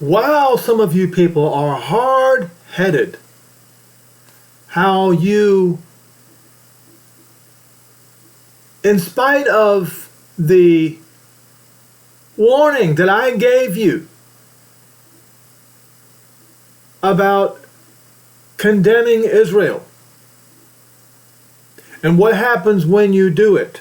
Wow, some of you people are hard-headed. How you, in spite of the warning that I gave you about condemning Israel and what happens when you do it,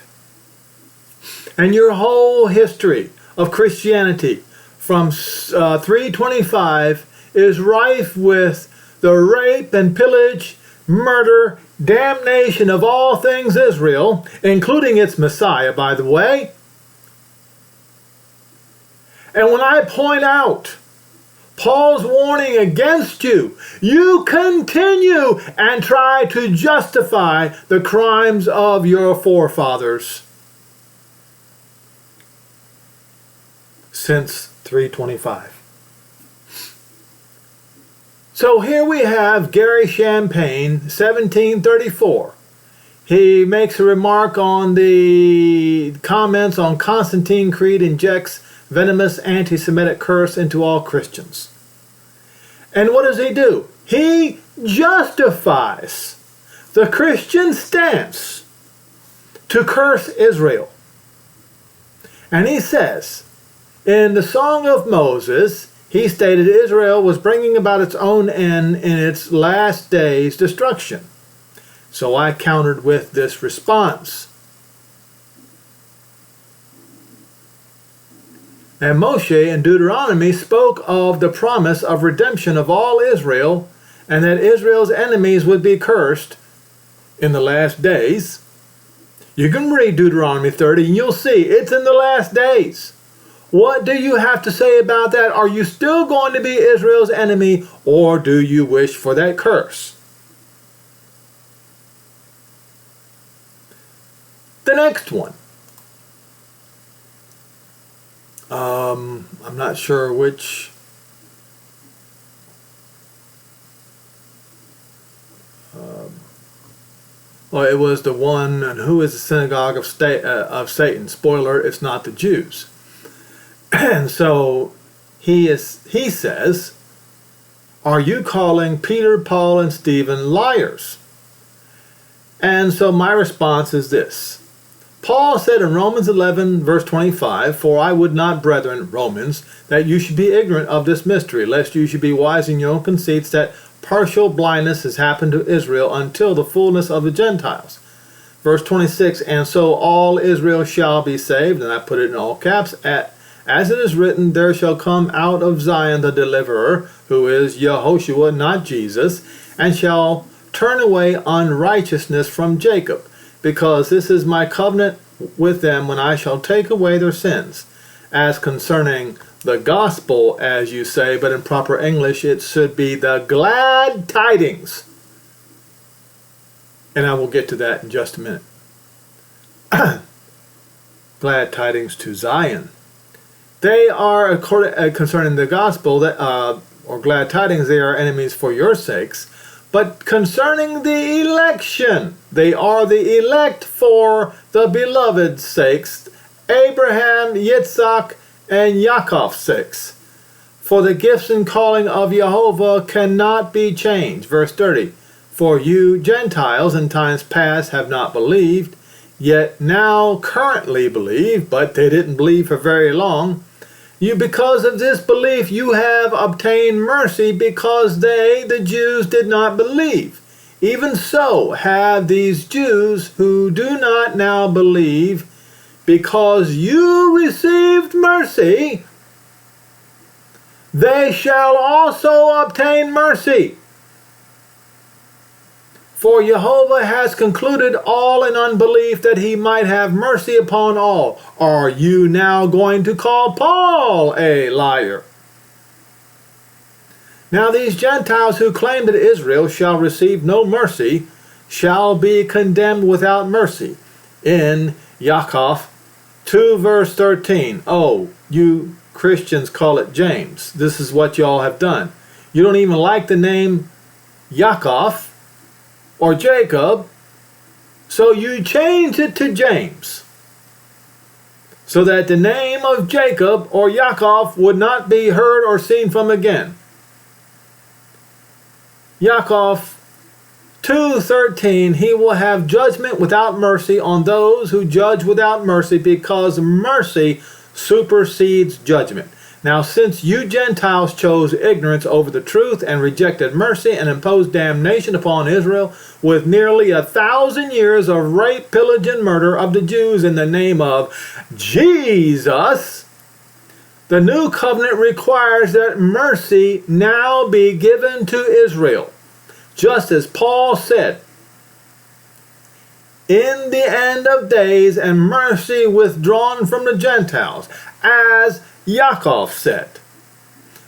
and your whole history of Christianity from 325 is rife with the rape and pillage, murder, damnation of all things Israel, including its Messiah, by the way. And when I point out Paul's warning against you, you continue and try to justify the crimes of your forefathers since 325. So here we have Gary Champagne, 1734. He makes a remark on the comments on Constantine Creed injects venomous anti-Semitic curse into all Christians. And what does he do? He justifies the Christian stance to curse Israel. And he says, in the Song of Moses, he stated Israel was bringing about its own end in its last days' destruction. So I countered with this response. And Moshe in Deuteronomy spoke of the promise of redemption of all Israel, and that Israel's enemies would be cursed in the last days. You can read Deuteronomy 30 and you'll see it's in the last days. What do you have to say about that? Are you still going to be Israel's enemy, or do you wish for that curse? The next one. I'm not sure which. Well, it was the one, and who is the synagogue of Satan? Spoiler, it's not the Jews. And so he says, are you calling Peter, Paul, and Stephen liars? And so my response is this. Paul said in Romans 11, verse 25, for I would not, brethren, Romans, that you should be ignorant of this mystery, lest you should be wise in your own conceits, that partial blindness has happened to Israel until the fullness of the Gentiles. Verse 26, and so all Israel shall be saved, and I put it in all caps, as it is written, there shall come out of Zion the deliverer, who is Yehoshua, not Jesus, and shall turn away unrighteousness from Jacob, because this is my covenant with them when I shall take away their sins. As concerning the gospel, as you say, but in proper English it should be the glad tidings. And I will get to that in just a minute. Glad tidings to Zion. They are, concerning the gospel, that, or glad tidings, they are enemies for your sakes. But concerning the election, they are the elect for the beloved's sakes, Abraham, Yitzhak, and Yaakov's sakes. For the gifts and calling of Jehovah cannot be changed. Verse 30, for you Gentiles in times past have not believed, yet now currently believe, but they didn't believe for very long. You, because of this belief, you have obtained mercy, because they, the Jews, did not believe. Even so have these Jews who do not now believe, because you received mercy, they shall also obtain mercy. For Jehovah has concluded all in unbelief, that he might have mercy upon all. Are you now going to call Paul a liar? Now these Gentiles who claim that Israel shall receive no mercy shall be condemned without mercy. In Yaakov 2 verse 13. Oh, you Christians call it James. This is what y'all have done. You don't even like the name Yaakov or Jacob, so you change it to James. so that the name of Jacob or Yaakov would not be heard or seen from again. Yaakov 2:13, he will have judgment without mercy on those who judge without mercy, because mercy supersedes judgment. Now, since you Gentiles chose ignorance over the truth and rejected mercy and imposed damnation upon Israel with nearly 1,000 years of rape, pillage, and murder of the Jews in the name of Jesus, the new covenant requires that mercy now be given to Israel. Just as Paul said, in the end of days, and mercy withdrawn from the Gentiles, as Yaakov said.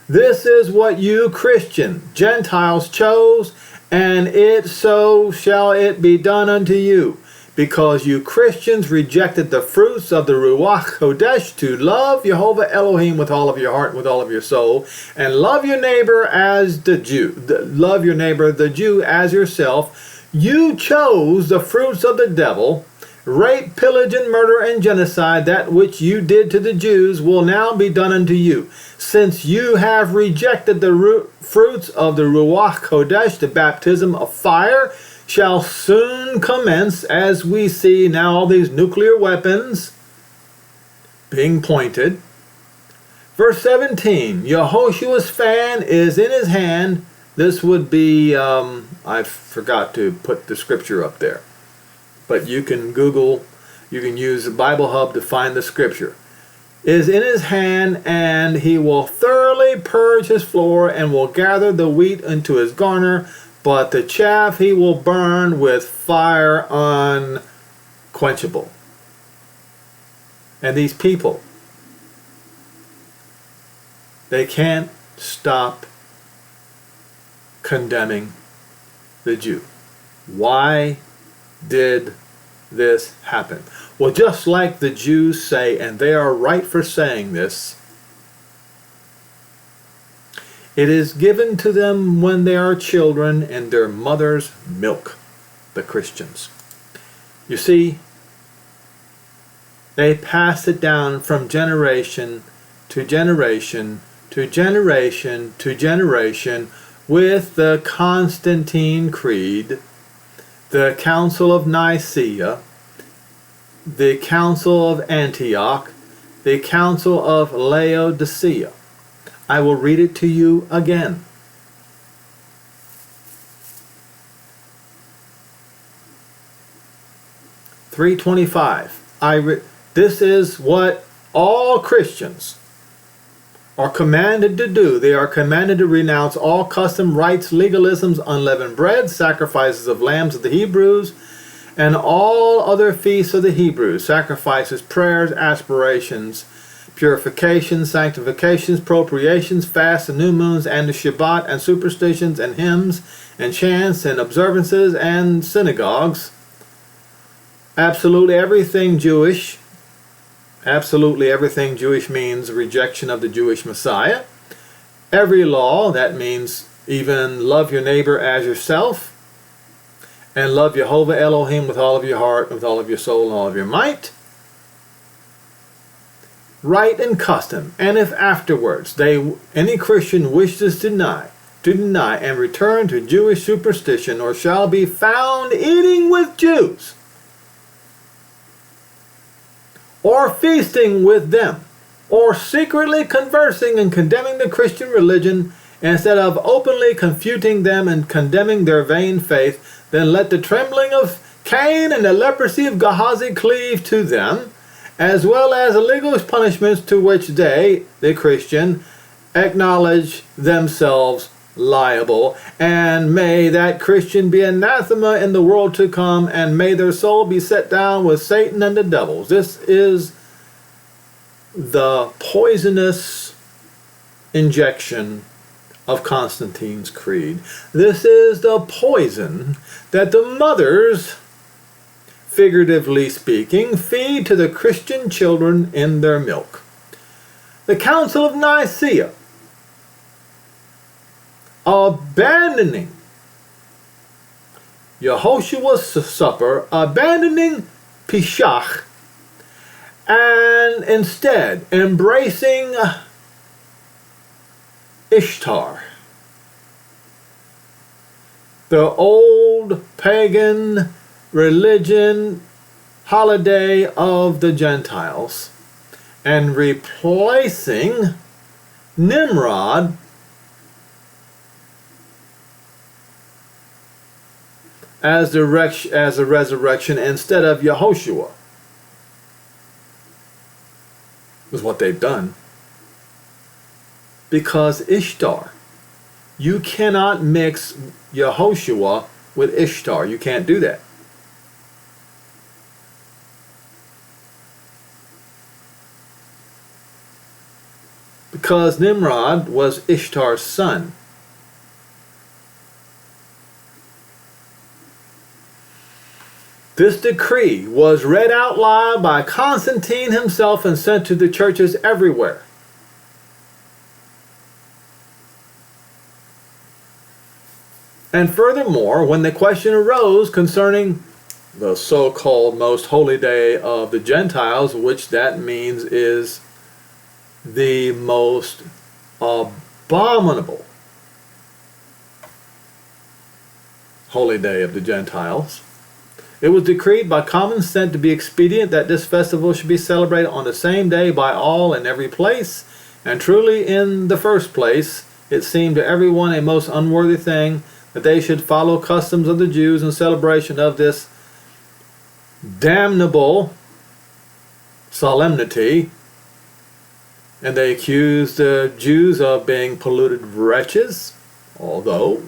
This is what you Christian Gentiles chose, and it so shall it be done unto you, because you Christians rejected the fruits of the Ruach Kodesh to love Jehovah Elohim with all of your heart and with all of your soul, and love your neighbor as the Jew. Love your neighbor, the Jew, as yourself. You chose the fruits of the devil. Rape, pillage, and murder, and genocide, that which you did to the Jews, will now be done unto you. Since you have rejected the fruits of the Ruach Kodesh, the baptism of fire shall soon commence, as we see now all these nuclear weapons being pointed. Verse 17, Yehoshua's fan is in his hand. This would be, I forgot to put the scripture up there. But you can Google, you can use the Bible Hub to find the scripture. Is in his hand, and he will thoroughly purge his floor, and will gather the wheat into his garner, but the chaff he will burn with fire unquenchable. And these people, they can't stop condemning the Jew. Why did this happen? Well, just like the Jews say, and they are right for saying this, it is given to them when they are children in their mother's milk, the Christians. You see, they pass it down from generation to generation to generation to generation with the Constantine Creed, the Council of Nicea, the Council of Antioch, the Council of Laodicea. I will read it to you again. (325). This is what all Christians are commanded to do. They are commanded to renounce all custom, rites, legalisms, unleavened bread, sacrifices of lambs of the Hebrews, and all other feasts of the Hebrews, sacrifices, prayers, aspirations, purifications, sanctifications, propitiations, fasts, and new moons, and the Shabbat, and superstitions, and hymns, and chants, and observances, and synagogues. Absolutely everything Jewish. Absolutely everything Jewish means rejection of the Jewish Messiah. Every law, that means even love your neighbor as yourself, and love Jehovah Elohim with all of your heart, with all of your soul, and all of your might. Rite and custom, and if afterwards any Christian wishes to deny and return to Jewish superstition, or shall be found eating with Jews, or feasting with them, or secretly conversing and condemning the Christian religion, instead of openly confuting them and condemning their vain faith, then let the trembling of Cain and the leprosy of Gehazi cleave to them, as well as the legal punishments to which they, the Christian, acknowledge themselves liable, and may that Christian be anathema in the world to come, and may their soul be set down with Satan and the devils. This is the poisonous injection of Constantine's Creed. This is the poison that the mothers, figuratively speaking, feed to the Christian children in their milk. The Council of Nicea, abandoning Yehoshua's supper, abandoning Pishach, and instead embracing Ishtar, the old pagan religion holiday of the Gentiles, and replacing Nimrod as the resurrection instead of Yehoshua, is what they've done. Because Ishtar, you cannot mix Yehoshua with Ishtar. You can't do that. Because Nimrod was Ishtar's son. This decree was read out loud by Constantine himself and sent to the churches everywhere. And furthermore, when the question arose concerning the so-called most holy day of the Gentiles, which that means is the most abominable holy day of the Gentiles, it was decreed by common consent to be expedient that this festival should be celebrated on the same day by all in every place. And truly, in the first place, it seemed to everyone a most unworthy thing that they should follow customs of the Jews in celebration of this damnable solemnity. And they accused the Jews of being polluted wretches, although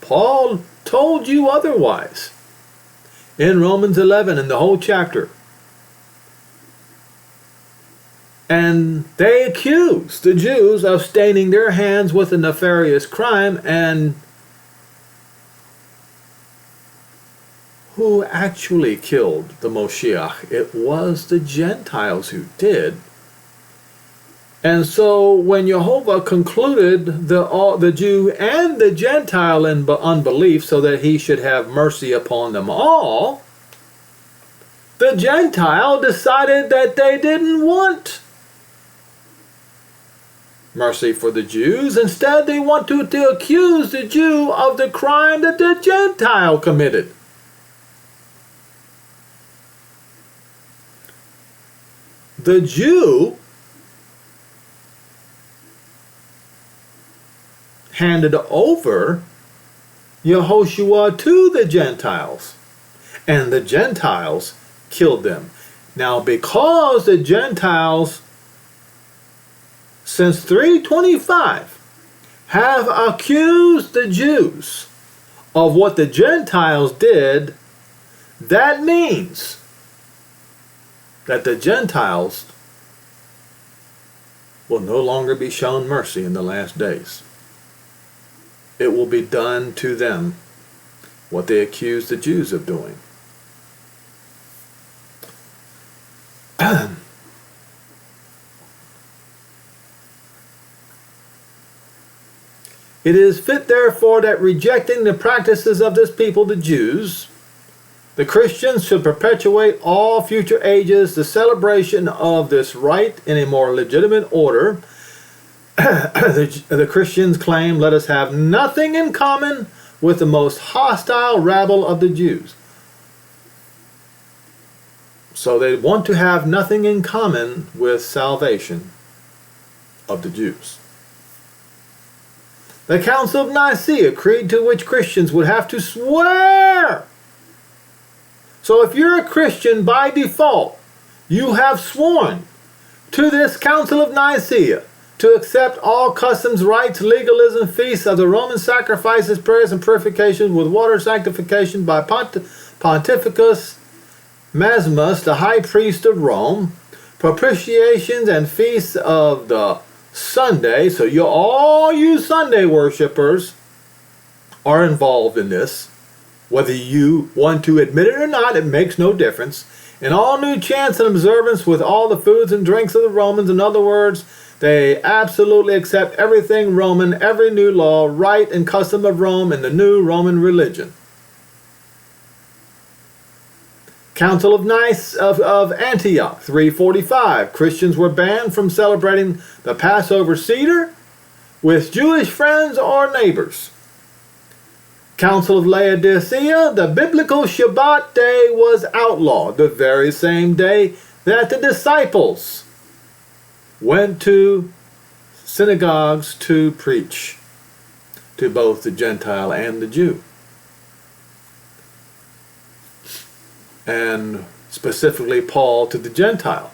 Paul told you otherwise in Romans 11 in the whole chapter. And they accused the Jews of staining their hands with a nefarious crime, and who actually killed the Moshiach? It was the Gentiles who did. And so when Jehovah concluded the Jew and the Gentile in unbelief so that he should have mercy upon them all, the Gentile decided that they didn't want mercy for the Jews. Instead, they want to accuse the Jew of the crime that the Gentile committed. The Jew handed over Yehoshua to the Gentiles, and the Gentiles killed them. Now, because the Gentiles, since 325, have accused the Jews of what the Gentiles did, that means that the Gentiles will no longer be shown mercy in the last days. It will be done to them what they accused the Jews of doing. It is fit, therefore, that rejecting the practices of this people, the Jews, the Christians should perpetuate all future ages the celebration of this rite in a more legitimate order. The Christians claim, let us have nothing in common with the most hostile rabble of the Jews. So they want to have nothing in common with salvation of the Jews. The Council of Nicea, creed to which Christians would have to swear. So if you're a Christian, by default, you have sworn to this Council of Nicea to accept all customs, rites, legalism, feasts of the Roman sacrifices, prayers, and purifications with water sanctification by Pontificus Maximus, the high priest of Rome, propitiations and feasts of the Sunday. So all you Sunday worshipers are involved in this. Whether you want to admit it or not, it makes no difference. In all new chants and observance with all the foods and drinks of the Romans, in other words, they absolutely accept everything Roman, every new law, rite, and custom of Rome in the new Roman religion. Council of of Antioch, 345. Christians were banned from celebrating the Passover Seder with Jewish friends or neighbors. Council of Laodicea, the biblical Shabbat day was outlawed, the very same day that the disciples went to synagogues to preach to both the Gentile and the Jew. And specifically Paul to the Gentile.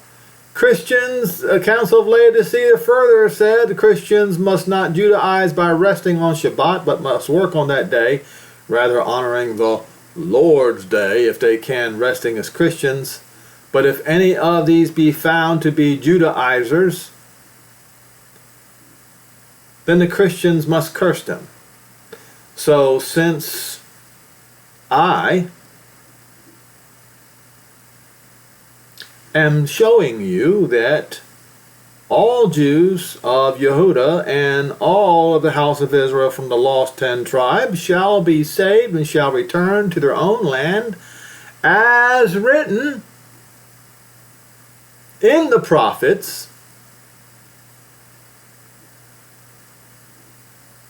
Christians, Council of Laodicea further said Christians must not Judaize by resting on Shabbat, but must work on that day, rather honoring the Lord's Day if they can, resting as Christians. But if any of these be found to be Judaizers, then the Christians must curse them. So since I am showing you that all Jews of Yehuda and all of the house of Israel from the lost 10 tribes shall be saved and shall return to their own land, as written in the prophets,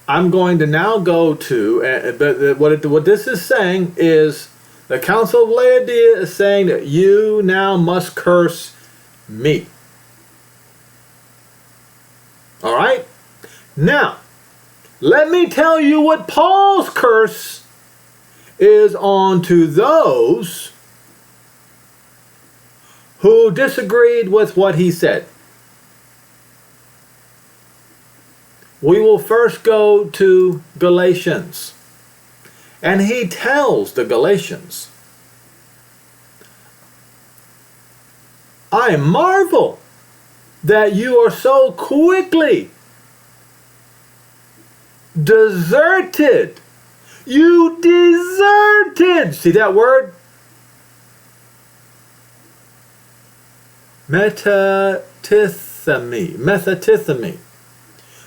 I'm going to now go to, what this is saying is, the Council of Laodicea is saying that you now must curse me. All right? Now, let me tell you what Paul's curse is on to those who disagreed with what he said. We will first go to Galatians. And he tells the Galatians, I marvel that you are so quickly deserted. You deserted. See that word? Metatithemi.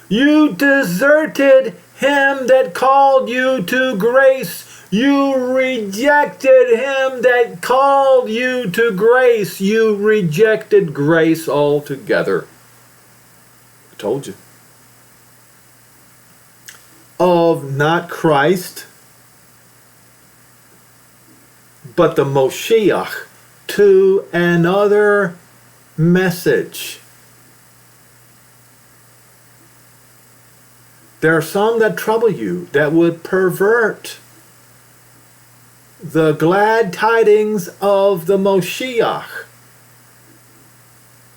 You deserted him that called you to grace. You rejected him that called you to grace. You rejected grace altogether. I told you. Of not Christ, but the Moshiach, to another message. There are some that trouble you that would pervert the glad tidings of the Moshiach.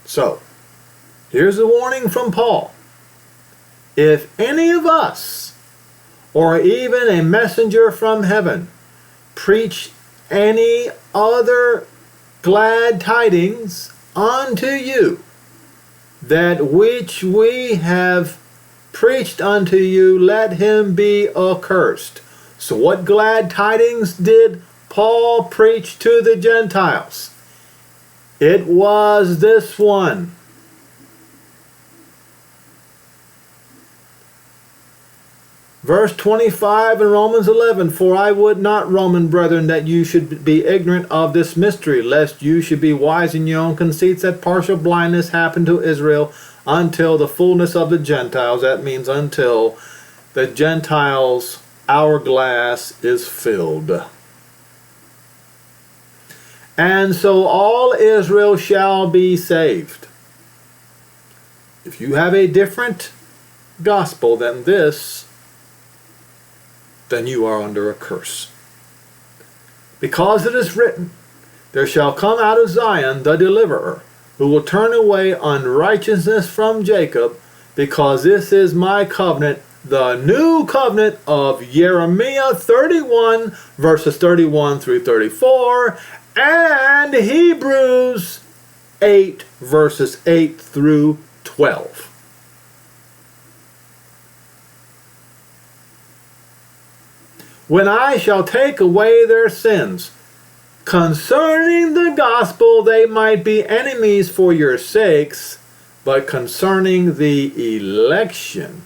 So, here's a warning from Paul. If any of us, or even a messenger from heaven, preach any other glad tidings unto you, that which we have preached unto you, let him be accursed. So what glad tidings did Paul preach to the Gentiles? It was this one. Verse 25 in Romans 11, For I would not, Roman brethren, that you should be ignorant of this mystery, lest you should be wise in your own conceits, that partial blindness happened to Israel until the fullness of the Gentiles. That means until the Gentiles' hourglass is filled. And so all Israel shall be saved. If you have a different gospel than this, then you are under a curse. Because it is written, There shall come out of Zion the deliverer, who will turn away unrighteousness from Jacob, because this is my covenant, the new covenant of Jeremiah 31, verses 31 through 34, and Hebrews 8, verses 8 through 12. When I shall take away their sins, concerning the gospel they might be enemies for your sakes, but concerning the election,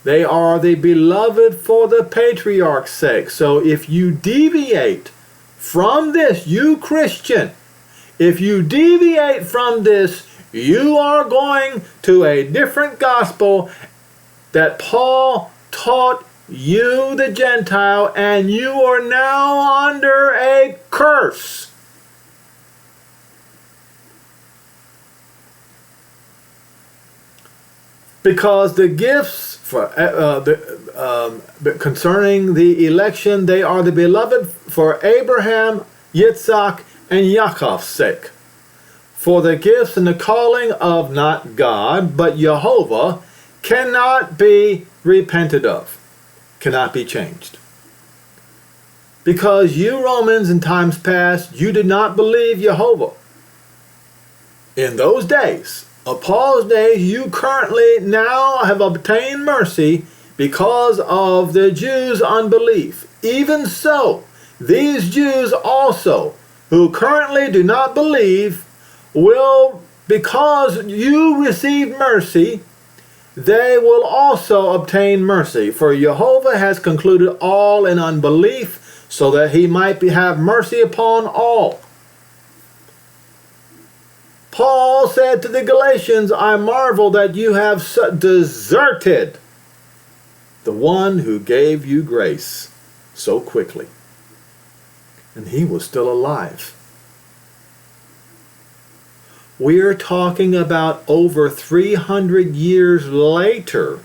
they are the beloved for the patriarch's sake. So if you deviate from this, you Christian, if you deviate from this, you are going to a different gospel that Paul taught you, the Gentile, and you are now under a curse. Because the gifts for concerning the election, they are the beloved for Abraham, Yitzhak, and Yaakov's sake. For the gifts and the calling of not God, but Jehovah, cannot be repented of, cannot be changed. Because you Romans in times past, you did not believe Jehovah. In those days, of Paul's days, you currently now have obtained mercy because of the Jews' unbelief. Even so, these Jews also, who currently do not believe, will, because you received mercy, they will also obtain mercy. For Jehovah has concluded all in unbelief, so that he might have mercy upon all. Paul said to the Galatians, I marvel that you have deserted the one who gave you grace so quickly. And he was still alive. We're talking about over 300 years later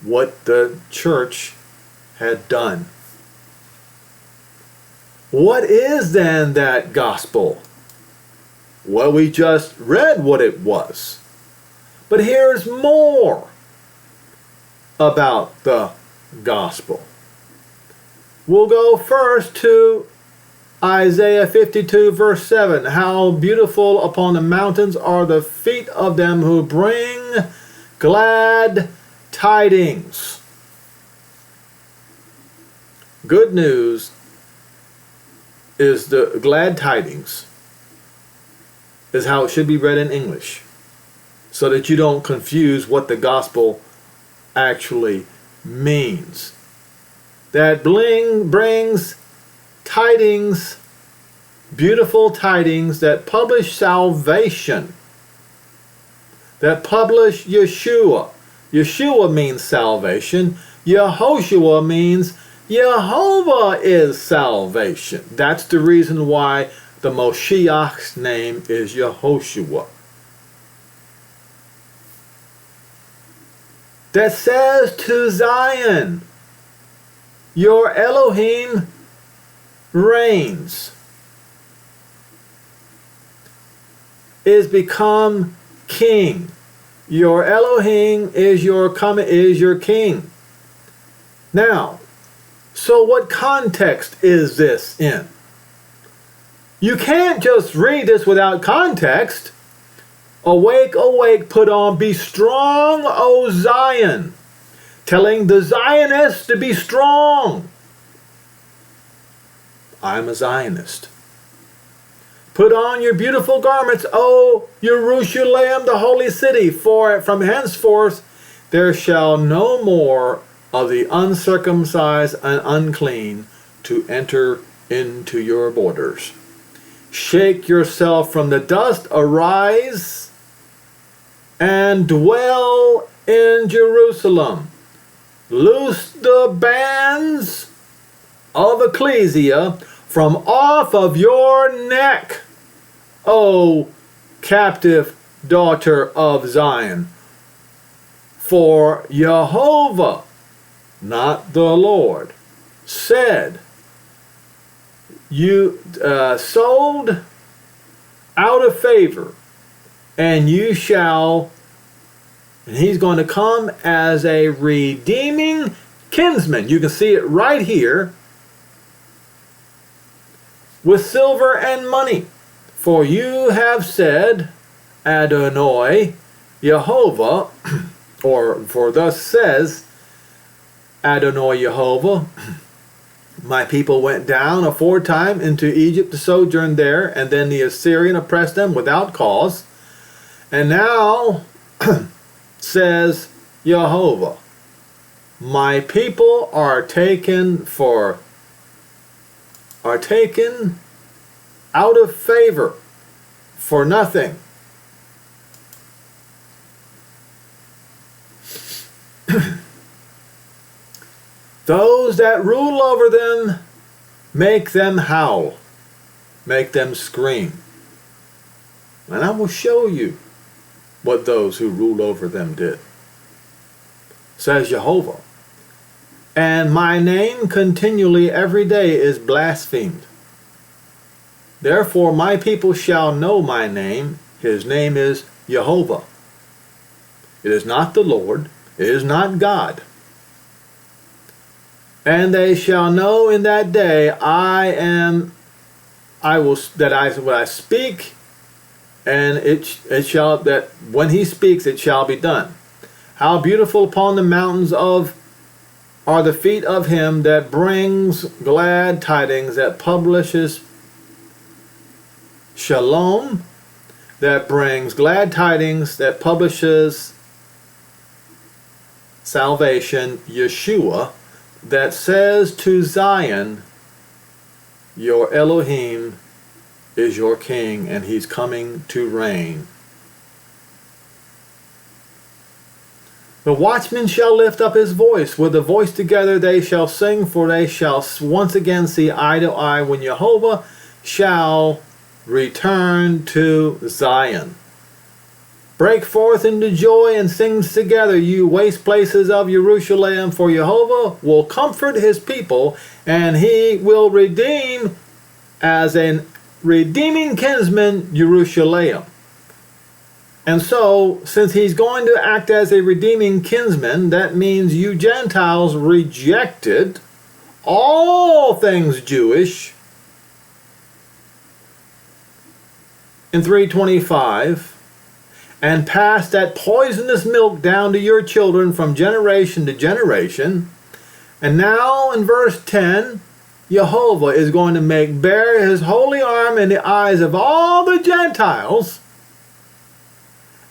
what the church had done. What is then that gospel? Well, we just read what it was. But here's more about the gospel. We'll go first to Isaiah 52 verse 7. How beautiful upon the mountains are the feet of them who bring glad tidings. Good news is the glad tidings is how it should be read in English, so that you don't confuse what the gospel actually means. That brings tidings, beautiful tidings that publish salvation, that publish Yeshua. Yeshua means salvation. Yehoshua means Jehovah is salvation. That's the reason why the Moshiach's name is Yehoshua. That says to Zion, your Elohim reigns, is become king. Your Elohim is your king. Now, so what context is this in? You can't just read this without context. Awake, awake, put on, be strong, O Zion. Telling the Zionists to be strong. I'm a Zionist. Put on your beautiful garments, O Jerusalem, the holy city, for from henceforth there shall no more of the uncircumcised and unclean to enter into your borders. Shake yourself from the dust, arise, and dwell in Jerusalem. Loose the bands of ecclesia from off of your neck, O captive daughter of Zion. For Jehovah, not the Lord, said, you sold out of favor, and you shall, and he's going to come as a redeeming kinsman. You can see it right here, with silver and money. For you have said, Adonai, Jehovah, or for thus says Adonai Jehovah, my people went down aforetime into Egypt to sojourn there, and then the Assyrian oppressed them without cause. And now, says Jehovah, my people are taken for are taken out of favor for nothing. Those that rule over them make them howl, make them scream. And I will show you what those who ruled over them did, says Jehovah. And my name continually every day is blasphemed. Therefore my people shall know my name. His name is Jehovah. It is not the Lord. It is not God. And they shall know in that day when I speak, and it shall, that when he speaks it shall be done. How beautiful upon the mountains are the feet of him that brings glad tidings, that publishes shalom, that brings glad tidings, that publishes salvation, Yeshua, that says to Zion, your Elohim is your king, and he's coming to reign. The watchman shall lift up his voice. With a voice together they shall sing, for they shall once again see eye to eye when Jehovah shall return to Zion. Break forth into joy and sing together, you waste places of Jerusalem, for Jehovah will comfort his people, and he will redeem as a redeeming kinsman Jerusalem. And so, since he's going to act as a redeeming kinsman, that means you Gentiles rejected all things Jewish in 325 and passed that poisonous milk down to your children from generation to generation. And now in verse 10, Jehovah is going to make bare his holy arm in the eyes of all the Gentiles.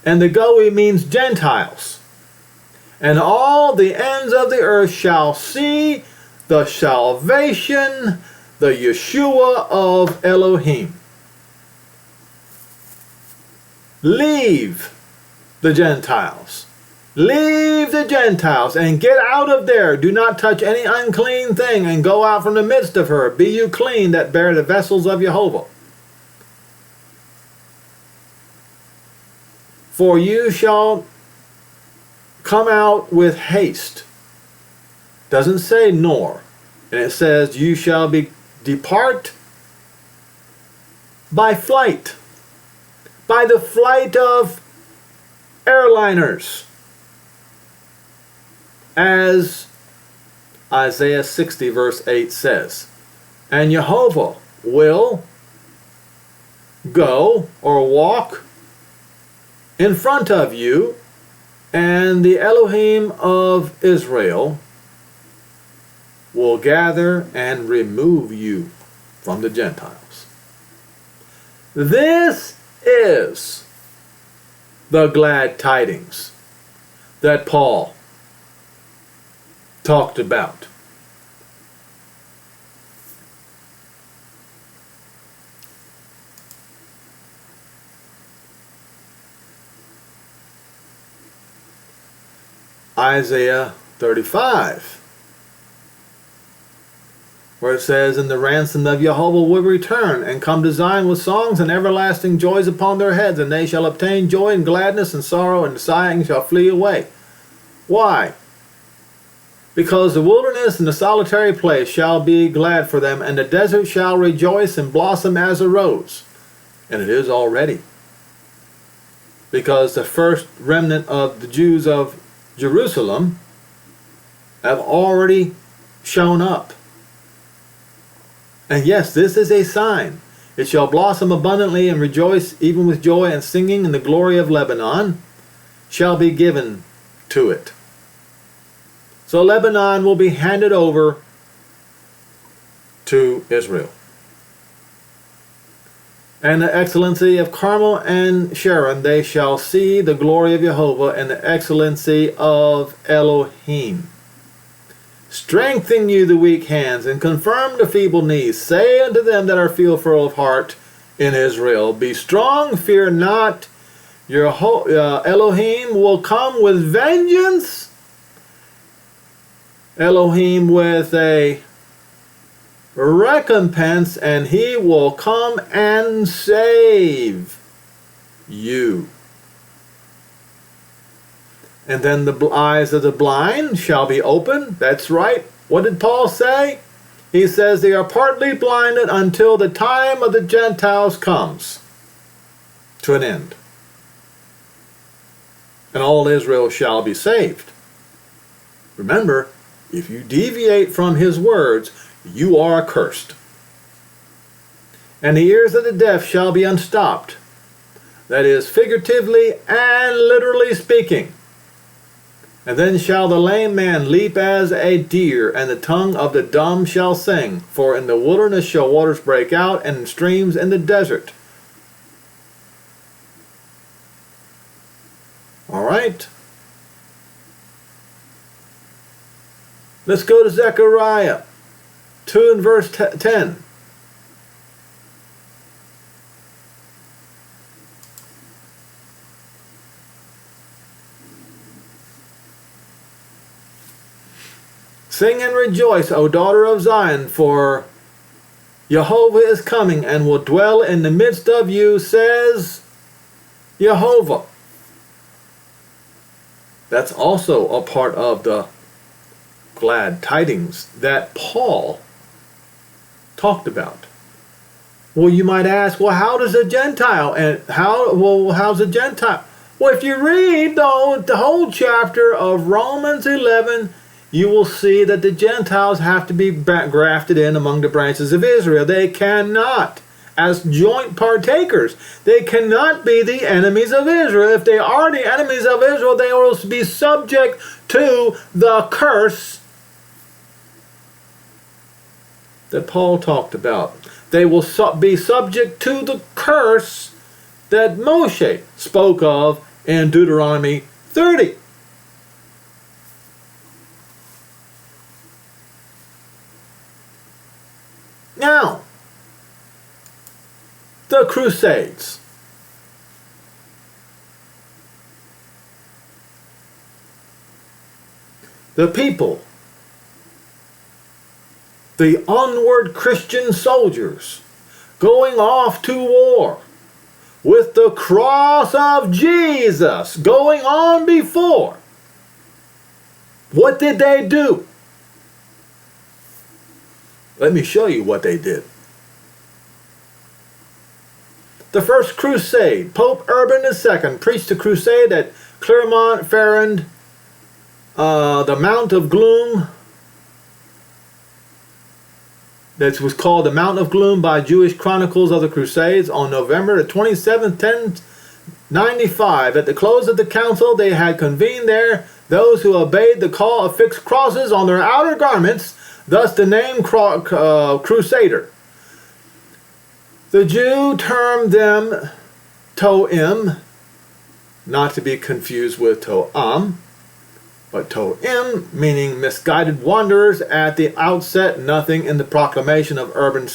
And the Goy means Gentiles. And all the ends of the earth shall see the salvation, the Yeshua of Elohim. Leave the Gentiles. Leave the Gentiles and get out of there. Do not touch any unclean thing, and go out from the midst of her. Be you clean that bear the vessels of Jehovah. For you shall come out with haste. Doesn't say nor. And it says you shall depart by flight. By the flight of airliners. As Isaiah 60 verse 8 says. And Jehovah will go or walk in front of you, and the Elohim of Israel will gather and remove you from the Gentiles. This is the glad tidings that Paul talked about. Isaiah 35, where it says, and the ransom of Jehovah will return, and come to Zion with songs and everlasting joys upon their heads, and they shall obtain joy and gladness, and sorrow and sighing shall flee away. Why? Because the wilderness and the solitary place shall be glad for them, and the desert shall rejoice and blossom as a rose. And it is already. Because the first remnant of the Jews of Jerusalem have already shown up. And yes, this is a sign. It shall blossom abundantly and rejoice even with joy and singing, and the glory of Lebanon shall be given to it. So Lebanon will be handed over to Israel. And the excellency of Carmel and Sharon, they shall see the glory of Jehovah and the excellency of Elohim. Strengthen you the weak hands, and confirm the feeble knees. Say unto them that are fearful of heart in Israel, be strong, fear not. Your Elohim will come with vengeance. Elohim with a recompense, and he will come and save you. And then the eyes of the blind shall be opened. That's right. What did Paul say? He says they are partly blinded until the time of the Gentiles comes to an end. And all Israel shall be saved. Remember, if you deviate from his words, you are accursed. And the ears of the deaf shall be unstopped. That is, figuratively and literally speaking. And then shall the lame man leap as a deer, and the tongue of the dumb shall sing. For in the wilderness shall waters break out, and streams in the desert. All right. Let's go to Zechariah 2 and verse 10. Sing and rejoice, O daughter of Zion, for Jehovah is coming and will dwell in the midst of you, says Jehovah. That's also a part of the glad tidings that Paul talked about. Well, you might ask, well, how does a Gentile, and how's a Gentile? Well, if you read the whole chapter of Romans 11, you will see that the Gentiles have to be grafted in among the branches of Israel. They cannot, as joint partakers, they cannot be the enemies of Israel. If they are the enemies of Israel, they will be subject to the curse that Paul talked about. They will be subject to the curse that Moshe spoke of in Deuteronomy 30. Now, the Crusades. The people, the onward Christian soldiers, going off to war with the cross of Jesus going on before. What did they do? Let me show you what they did. The First Crusade, Pope Urban II preached a crusade at Clermont-Ferrand, the Mount of Gloom. That was called the Mount of Gloom by Jewish Chronicles of the Crusades on November the 27th, 1095. At the close of the council, they had convened there those who obeyed the call affixed crosses on their outer garments, thus the name Crusader. The Jew termed them To'im, not to be confused with To'am, but To'im, meaning misguided wanderers. At the outset, nothing in the proclamation of Urban II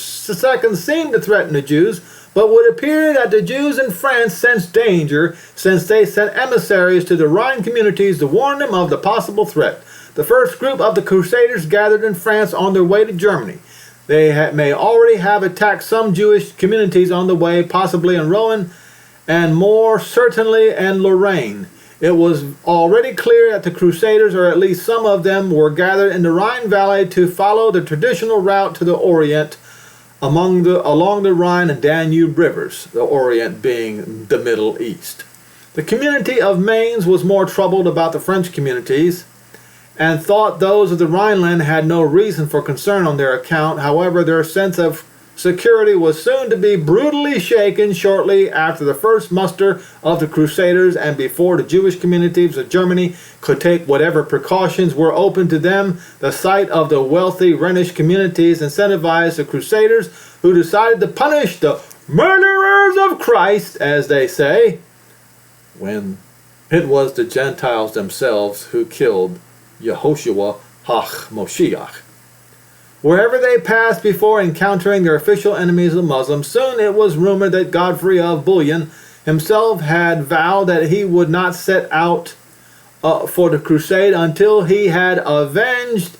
seemed to threaten the Jews, but would appear that the Jews in France sensed danger, since they sent emissaries to the Rhine communities to warn them of the possible threat. The first group of the Crusaders gathered in France on their way to Germany. They may already have attacked some Jewish communities on the way, possibly in Rouen, and more certainly in Lorraine. It was already clear that the Crusaders, or at least some of them, were gathered in the Rhine Valley to follow the traditional route to the Orient along the Rhine and Danube rivers, the Orient being the Middle East. The community of Mainz was more troubled about the French communities, and thought those of the Rhineland had no reason for concern on their account. However, their sense of security was soon to be brutally shaken shortly after the first muster of the Crusaders, and before the Jewish communities of Germany could take whatever precautions were open to them. The sight of the wealthy Rhenish communities incentivized the Crusaders, who decided to punish the murderers of Christ, as they say, when it was the Gentiles themselves who killed Yehoshua Moshiach. Wherever they passed before encountering their official enemies, the Muslims, soon it was rumored that Godfrey of Bouillon himself had vowed that he would not set out for the crusade until he had avenged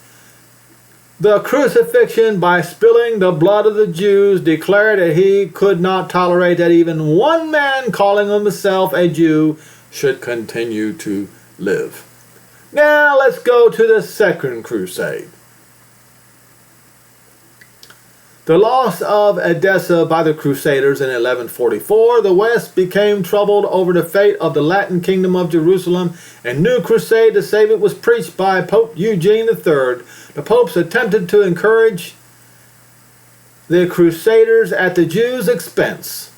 the crucifixion by spilling the blood of the Jews, declared that he could not tolerate that even one man calling himself a Jew should continue to live. Now let's go to the Second Crusade. The loss of Edessa by the Crusaders in 1144, the West became troubled over the fate of the Latin kingdom of Jerusalem. A new crusade to save it was preached by Pope Eugene III. The popes attempted to encourage the Crusaders at the Jews' expense.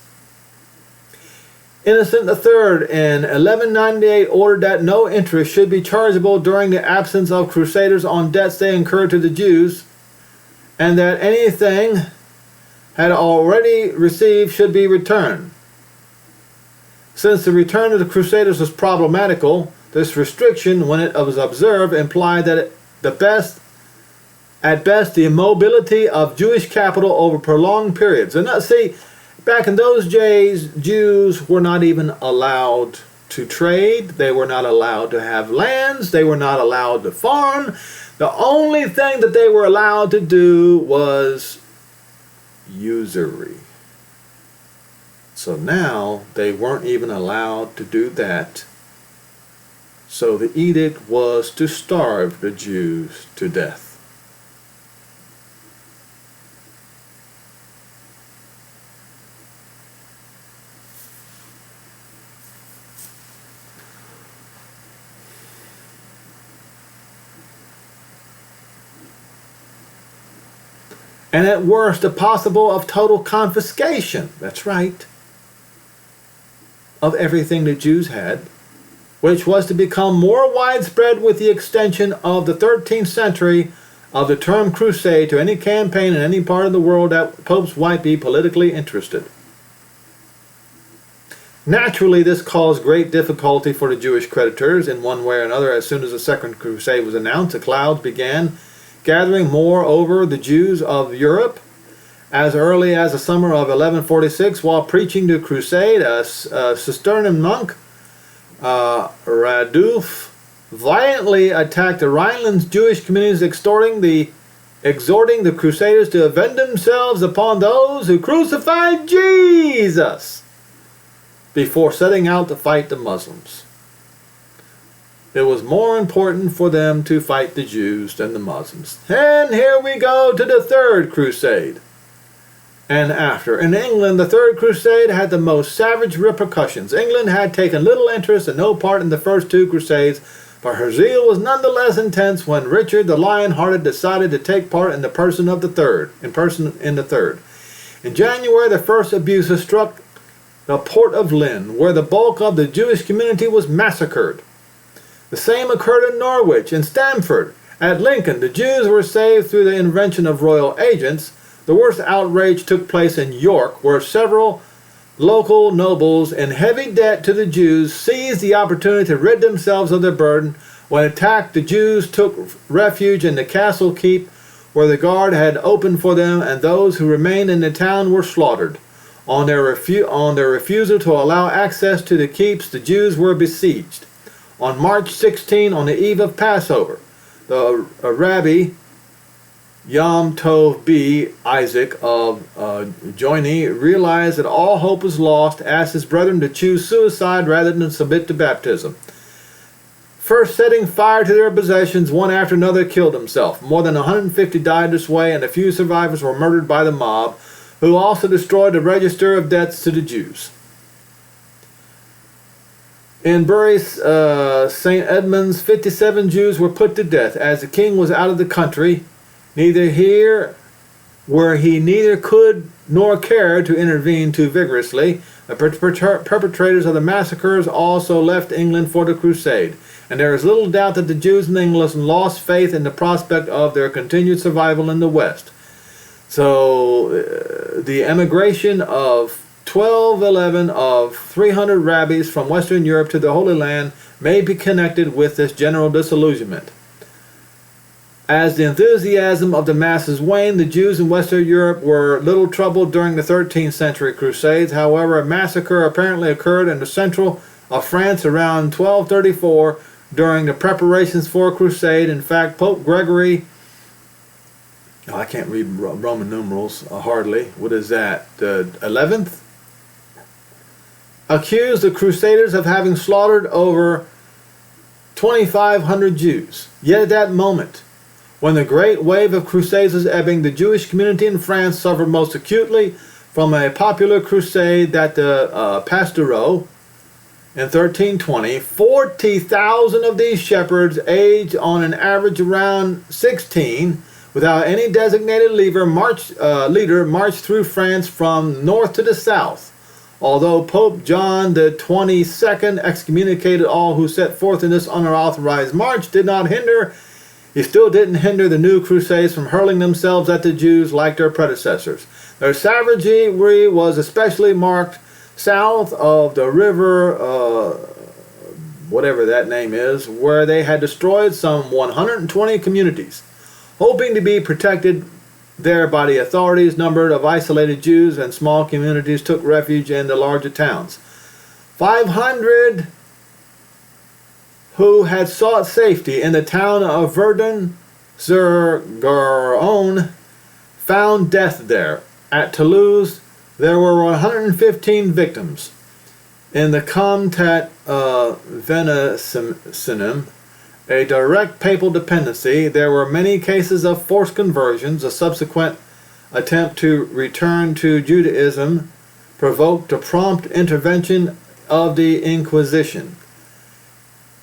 Innocent III in 1198 ordered that no interest should be chargeable during the absence of Crusaders on debts they incurred to the Jews, and that anything had already received should be returned. Since the return of the Crusaders was problematical, this restriction, when it was observed, implied that at best the immobility of Jewish capital over prolonged periods. And see, back in those days, Jews were not even allowed to trade. They were not allowed to have lands. They were not allowed to farm. The only thing that they were allowed to do was usury. So now they weren't even allowed to do that. So the edict was to starve the Jews to death. And at worst, the possible of total confiscation, that's right, of everything the Jews had, which was to become more widespread with the extension of the 13th century of the term crusade to any campaign in any part of the world that popes might be politically interested. Naturally, this caused great difficulty for the Jewish creditors in one way or another. As soon as the Second Crusade was announced, the clouds began gathering more over the Jews of Europe. As early as the summer of 1146, while preaching the crusade, a Cistercian monk, Radulf, violently attacked the Rhineland's Jewish communities, exhorting the Crusaders to avenge themselves upon those who crucified Jesus before setting out to fight the Muslims. It was more important for them to fight the Jews than the Muslims. And here we go to the Third Crusade. And after. In England, the Third Crusade had the most savage repercussions. England had taken little interest and no part in the first two Crusades, but her zeal was nonetheless intense when Richard the Lion-Hearted decided to take part in the third. In January, the first abuses struck the port of Lynn, where the bulk of the Jewish community was massacred. The same occurred in Norwich and Stamford. At Lincoln, the Jews were saved through the intervention of royal agents. The worst outrage took place in York, where several local nobles in heavy debt to the Jews seized the opportunity to rid themselves of their burden. When attacked, the Jews took refuge in the castle keep, where the guard had opened for them, and those who remained in the town were slaughtered. On their refusal to allow access to the keeps, the Jews were besieged. On March 16, on the eve of Passover, the Rabbi Yom Tov B. Isaac of Joini realized that all hope was lost, asked his brethren to choose suicide rather than submit to baptism. First setting fire to their possessions, one after another killed himself. More than 150 died this way, and a few survivors were murdered by the mob, who also destroyed the register of debts to the Jews. In Bury St. Edmunds, 57 Jews were put to death, as the king was out of the country, where he neither could nor cared to intervene too vigorously. The perpetrators of the massacres also left England for the crusade, and there is little doubt that the Jews in England lost faith in the prospect of their continued survival in the West. So the emigration of 1211 of 300 rabbis from Western Europe to the Holy Land may be connected with this general disillusionment. As the enthusiasm of the masses waned, the Jews in Western Europe were little troubled during the 13th century Crusades. However, a massacre apparently occurred in the central of France around 1234 during the preparations for a crusade. In fact, Pope Gregory, I can't read Roman numerals hardly. What is that? The 11th? Accused the Crusaders of having slaughtered over 2,500 Jews. Yet at that moment, when the great wave of Crusades was ebbing, the Jewish community in France suffered most acutely from a popular crusade that the Pastoreau in 1320. 40,000 of these shepherds, aged on an average around 16, without any designated leader, marched through France from north to the south. Although Pope John the 22nd excommunicated all who set forth in this unauthorized march, he still didn't hinder the new crusades from hurling themselves at the Jews like their predecessors. Their savagery was especially marked south of the river, whatever that name is, where they had destroyed some 120 communities. Hoping to be protected there by the authorities, numbered of isolated Jews and small communities took refuge in the larger towns. 500 who had sought safety in the town of Verdun-sur-Garonne found death there. At Toulouse, there were 115 victims. In the Comtat Venecinum, a direct papal dependency, there were many cases of forced conversions. A subsequent attempt to return to Judaism provoked the prompt intervention of the Inquisition.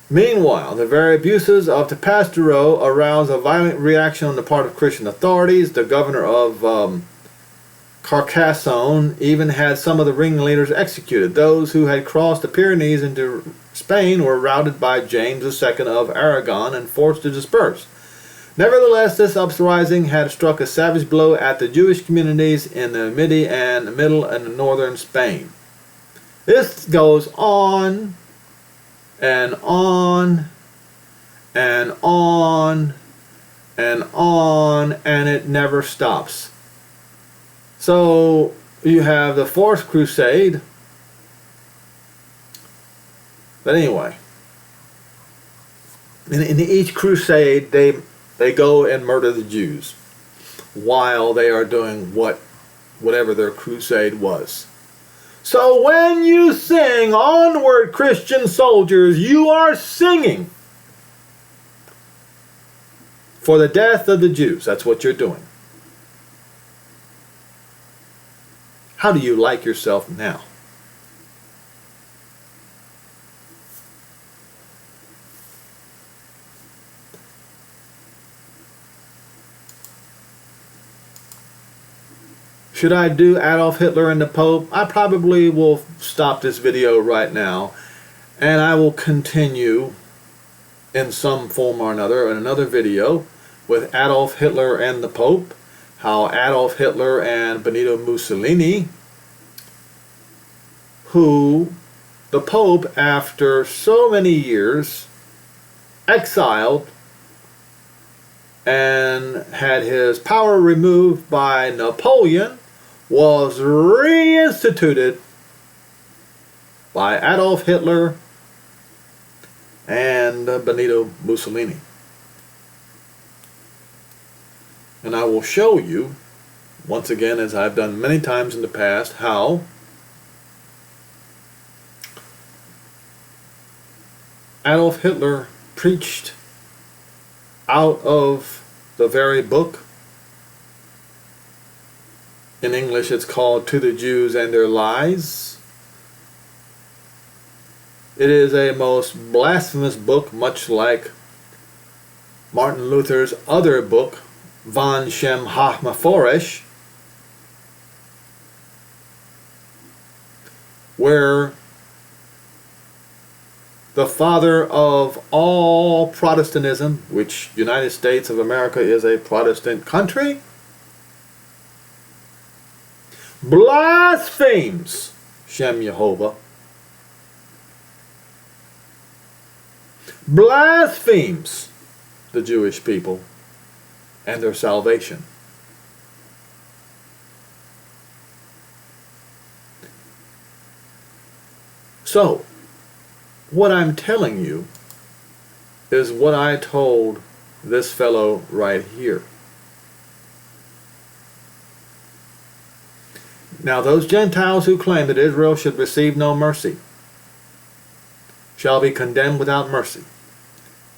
Meanwhile, the very abuses of the Pastoreau aroused a violent reaction on the part of Christian authorities. The governor of Carcassonne even had some of the ringleaders executed. Those who had crossed the Pyrenees into Spain were routed by James II of Aragon and forced to disperse. Nevertheless, this uprising had struck a savage blow at the Jewish communities in the middle and northern Spain. This goes on and on and on and on, and it never stops. So you have the Fourth Crusade. But anyway, in each crusade, they go and murder the Jews while they are doing whatever their crusade was. So when you sing, "Onward, Christian soldiers," you are singing for the death of the Jews. That's what you're doing. How do you like yourself now? Should I do Adolf Hitler and the Pope? I probably will stop this video right now, and I will continue in some form or another in another video with Adolf Hitler and the Pope, how Adolf Hitler and Benito Mussolini, who the Pope, after so many years, exiled and had his power removed by Napoleon, was reinstituted by Adolf Hitler and Benito Mussolini. And I will show you, once again, as I've done many times in the past, how Adolf Hitler preached out of the very book. In English, it's called "To the Jews and Their Lies." It is a most blasphemous book, much like Martin Luther's other book, Von Shem HaMaforesh, where the father of all Protestantism, which United States of America is a Protestant country, blasphemes Shem Yehovah, blasphemes the Jewish people, and their salvation. So, what I'm telling you is what I told this fellow right here. Now those Gentiles who claim that Israel should receive no mercy shall be condemned without mercy.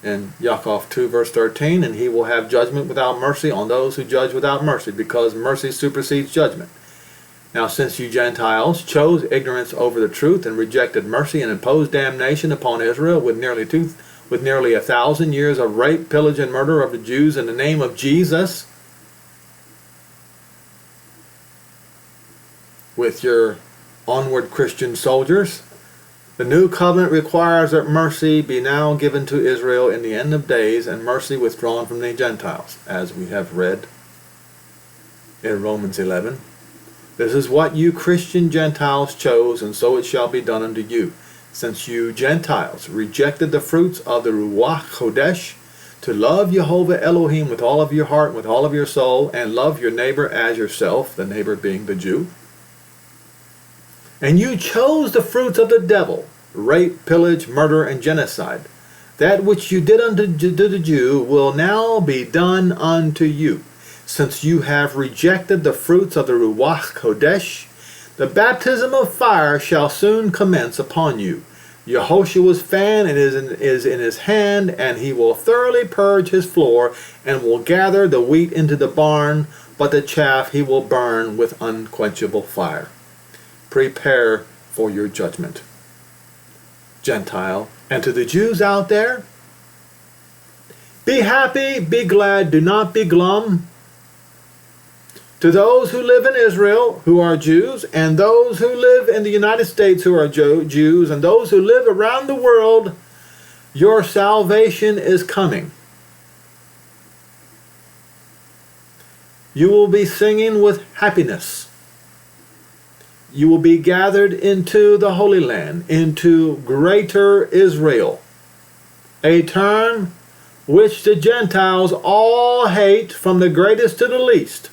In Yaakov 2 verse 13, and he will have judgment without mercy on those who judge without mercy, because mercy supersedes judgment. Now since you Gentiles chose ignorance over the truth and rejected mercy and imposed damnation upon Israel with nearly 1,000 years of rape, pillage, and murder of the Jews in the name of Jesus, with your onward Christian soldiers, the new covenant requires that mercy be now given to Israel in the end of days, and mercy withdrawn from the Gentiles, as we have read in Romans 11. This is what you Christian Gentiles chose, and so it shall be done unto you. Since you Gentiles rejected the fruits of the Ruach Kodesh, to love Jehovah Elohim with all of your heart, with all of your soul, and love your neighbor as yourself, the neighbor being the Jew. And you chose the fruits of the devil, rape, pillage, murder, and genocide. That which you did unto the Jew will now be done unto you. Since you have rejected the fruits of the Ruach Kodesh, the baptism of fire shall soon commence upon you. Yehoshua's fan is in his hand, and he will thoroughly purge his floor, and will gather the wheat into the barn, but the chaff he will burn with unquenchable fire. Prepare for your judgment. Gentile, and to the Jews out there, be happy, be glad, do not be glum. To those who live in Israel, who are Jews, and those who live in the United States, who are Jews, and those who live around the world, your salvation is coming. You will be singing with happiness. You will be gathered into the Holy Land, into greater Israel, a term which the Gentiles all hate, from the greatest to the least.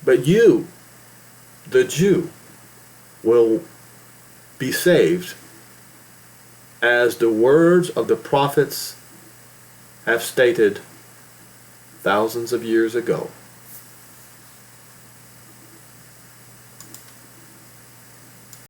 But you, the Jew, will be saved, as the words of the prophets have stated thousands of years ago.